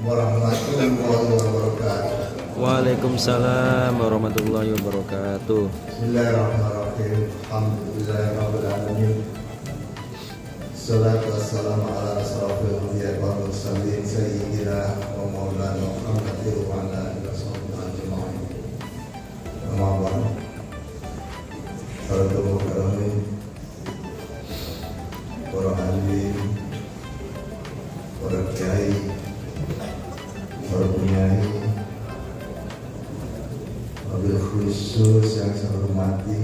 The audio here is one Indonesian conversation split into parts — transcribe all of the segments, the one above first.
warahmatullahi wabarakatuh. Waalaikumsalam warahmatullahi wabarakatuh. Bismillahirrahmanirrahim. Alhamdulillahirabbil alamin. Salatu wassalamu ala asrofil anbiya'i wal mursalin sayyidina wa maulana Muhammadin wa ala alihi washabbihi ajma'in. Amma ba'du. Para tamu para alim, para kiai, para penyanyi, wabil khusus yang saya hormati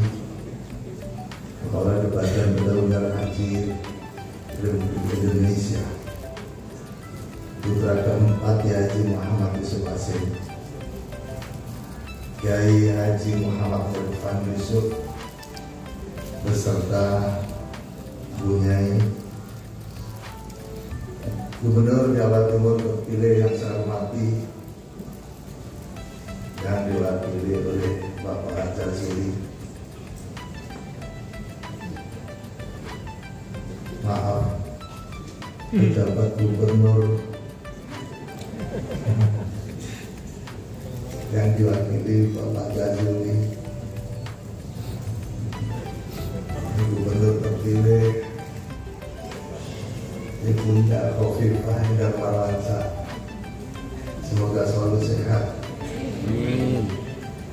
Kepala Badan Pendahuluan Haji Republik Indonesia, putra keempat Haji Muhammad Yusuf Hasim, Kiai Haji Muhammad Irfan Yusuf beserta Bunyai Gubernur Jawa Timur terpilih yang saya hormati, yang diwakili oleh Bapak Jazuli, maaf, pejabat gubernur yang diwakili Bapak Jazuli, Gubernur terpilih Ibunda Khofifah Indar Parawansa, semoga selalu sehat. Amin.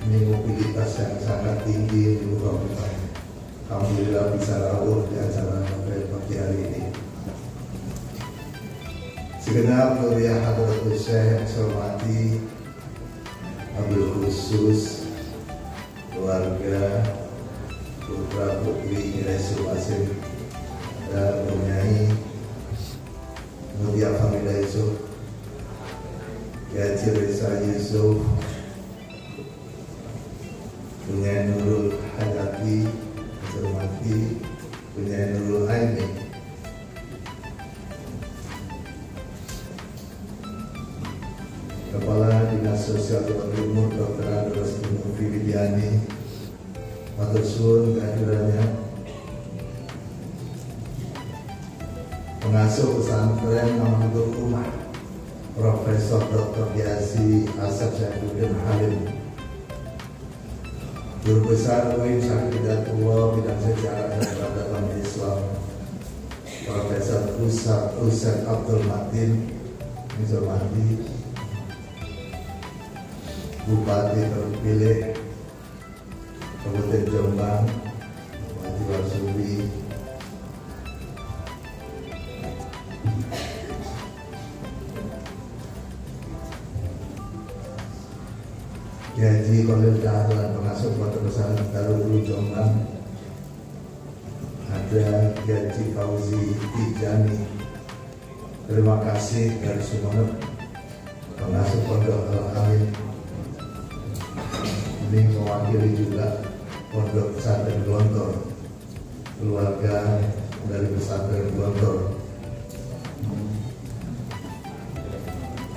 Ini mobilitas yang sangat tinggi Ibu Khofifah. Alhamdulillah bisa rawuh di acara pagi hari ini. Segenap mulia Hadratus Syekh yang saya hormati, wabil khusus keluarga putra putri Kiai Yusuf Hasim dan Bunyai Mutia Familah Yusuf, Kiai Reza Yusuf, Bunyai Nurul Hajati, saya hormati Bunyai Nurul Aini, Kepala Dinas Sosial Jawa Timur Dr. Andros Timur Widiani, matur suwun kehadirannya, pengasuh pesantren Namatul Umar Profesor Dr. Yazi Asep Syafuddin Halim, Guru Besar UIN Syariatullah Bidang Sejarah dan Peradaban Islam Profesor Ustaz Abdul Matin, yang saya hormati Bupati terpilih Kabupaten Jombang Haji Warsubi, Haji Kolil Dahlan pengasuh Kota Besar Darul Jombang, ada Haji Fauzi Tijani, terima kasih dari Sumeneb pengasuh Pondok Al-Amin. Ini mewakili juga Pondok Pesantren Gontor, keluarga dari Pesantren Gontor.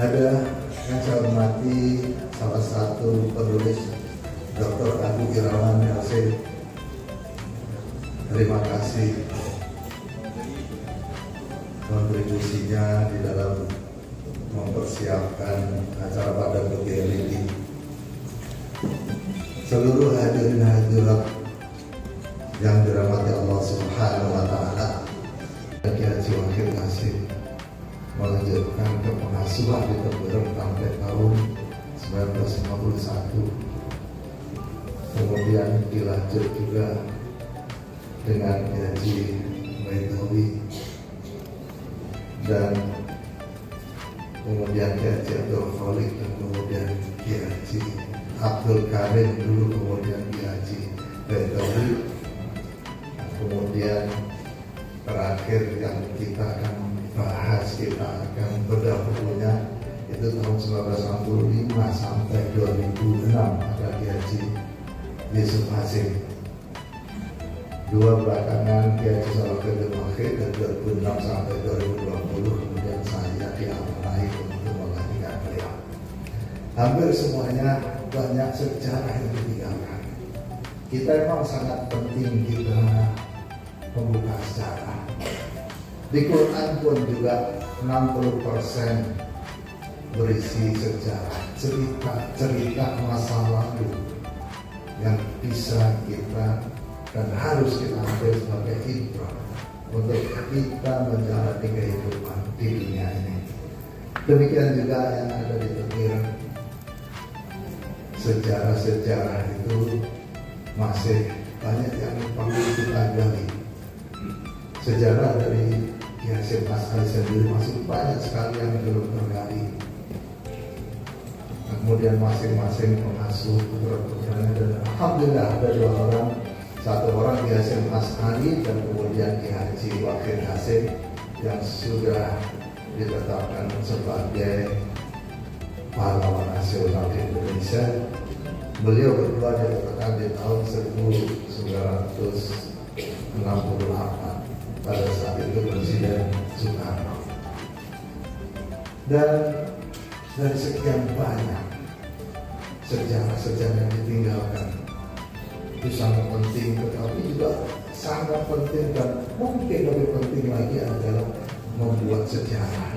Ada yang saya hormati salah satu penulis Dr. Abu Irawan LC, terima kasih kontribusinya di dalam mempersiapkan acara pada pagi hari ini. Seluruh hadirin hadirat yang dirahmati Allah Subhanahu wa Ta'ala, Kiai Haji Wahid Hasim melanjutkan kepengasuhan di Tenggerang sampai tahun 1951. Kemudian dilanjut juga dengan Kiai Haji Baitawi dan kemudian Kiai Haji Abdul Khalik dan kemudian Kiai Haji Abdul Karim dulu, kemudian Kiai Haji Baitawi, kemudian terakhir yang kita akan bahas, kita akan berdahulunya itu tahun 1965 sampai 2006 ada Kiai Haji Yusuf Hasim. Dua belakangan Kiai Haji Salahuddin Wahid dari 2006 sampai 2020, kemudian saya diamanai untuk menggantikan beliau. Hampir semuanya banyak sejarah yang ditinggalkan. Kita memang sangat penting kita membuka sejarah. Di Quran pun juga 60% berisi sejarah, cerita masa lalu yang bisa kita dan harus kita ambil sebagai ibrah untuk kita menjalani kehidupan di dunia ini. Demikian juga yang ada di pinggir sejarah-sejarah itu masih banyak yang perlu kita gali. Sejarah dari Ki Hasyim Asy'ari sendiri masih banyak sekali yang belum tergali. Kemudian masing-masing pengasuh putra-putranya, dan alhamdulillah ada 2 orang, 1 orang Ki Hasyim Asy'ari dan kemudian Ki Haji Wahid Hasyim yang sudah ditetapkan sebagai pahlawan nasional di Indonesia. Beliau berdua ditetapkan di tahun 1968 pada saat itu Presiden Soekarno. Dan dari sekian banyak sejarah-sejarah yang ditinggalkan itu sangat penting, tetapi juga sangat penting dan mungkin lebih penting lagi adalah membuat sejarah.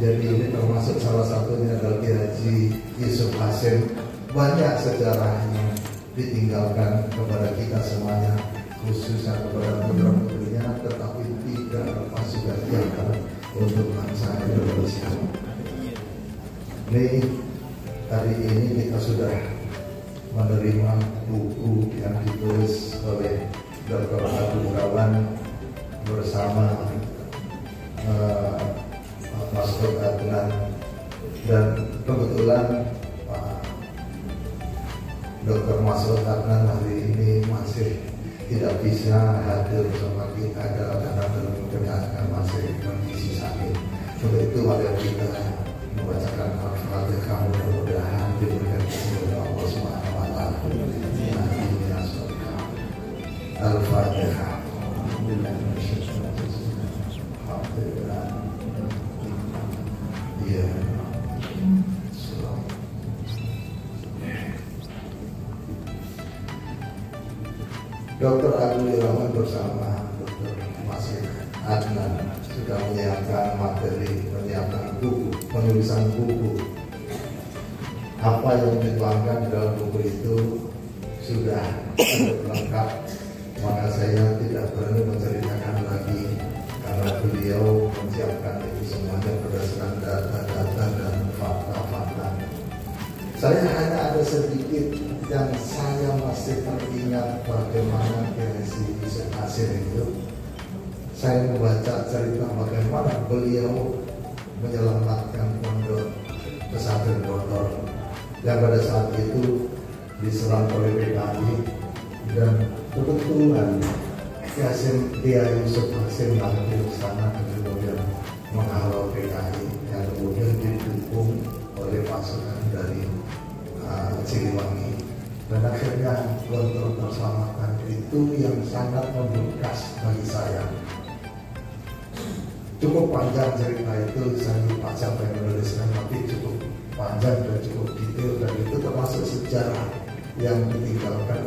Jadi ini termasuk salah satunya adalah Ki Haji Yusuf Hasyim. Banyak sejarah yang ditinggalkan kepada kita semuanya, khususnya kepada putra-putrinya, tetapi tidak lepas juga diangkat untuk bangsa Indonesia. Hari ini kita sudah menerima buku yang ditulis oleh Dr. Abu Kawan bersama Mas Adnan, dan kebetulan Pak Dr. Masud Adnan hari ini masih tidak bisa hadir bersama kita karena dalam keadaan masih kondisi sakit. Untuk itu mari kita membacakan Al-Fatihah, mudah-mudahan diberikan kesembuhan Allah Subhanahu wa taala. Al-Fatihah. Dr. Abu Irawan bersama Dr. Masih Adnan sudah menyiapkan materi, menyiapkan buku, penulisan buku. Apa yang dituangkan dalam buku itu sudah lengkap, maka saya tidak perlu menceritakan lagi karena beliau menyiapkan itu semuanya berdasarkan data-data dan fakta-fakta. Saya hanya ada sedikit yang saya masih teringat bagaimana Ki Haji Yusuf Hasyim itu. Saya membaca cerita bagaimana beliau menyelamatkan pondok pesantren Bogor yang pada saat itu diserang oleh PKI, dan kebetulan Kiai Yusuf Hasyim lahir di sana dan kemudian menghalau PKI yang kemudian didukung oleh pasukan dari Siliwangi, dan akhirnya Gontor terselamatkan. Itu yang sangat membekas bagi saya. Cukup panjang cerita itu, saya lupa siapa yang menuliskan, tapi cukup panjang dan cukup detail, dan itu termasuk sejarah yang ditinggalkan